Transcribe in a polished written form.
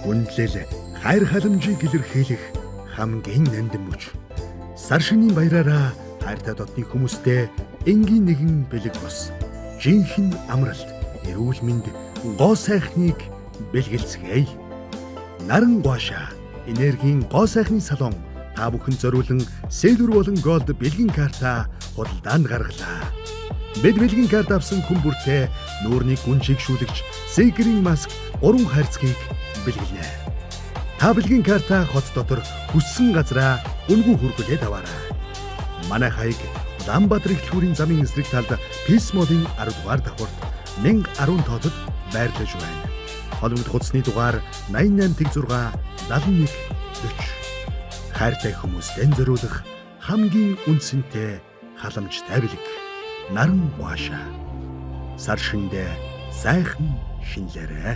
Хүндлэл хайр халамжийг илэрхийлэх хамгийн нандин мөч. Сар шинийн баяраараа хайртай дотны хүмүүстэй энгийн нэгэн бэлэг бос. Жинхэнэ амралт, эрүүл мэнд, гоо сайхныг бэлгэлцгээе. Наран гуаша, энергийн гоо сайхны салон та бүхэн зориулан Sailor болон Gold бэлгийн карта худалдаанд гаргалаа. Бид бэлгийн карт авсан хүн бүртээ нүүрний гүн чигшүүлэгч Sailor-ийн маск 3 хайрцгийг бэлгэлнэ. Та бэлгийн карта хот дотор хүссэн газраа үнгүй хүргэлээд аваарай. Манай хаяг Улаанбаатар их төвийн замын эсрэг талд Peace Mall-ийн 10 дугаар давхурд 1010 тоотод байрлаж байна. Холбогдох утасны дугаар 88 61 40. Хайртай хүмүүстэн зориулах хамгийн үнцэнтэй халамжтай бэлэг. Наран гуаша. Сар шиндээ сайхан шинлээрээ.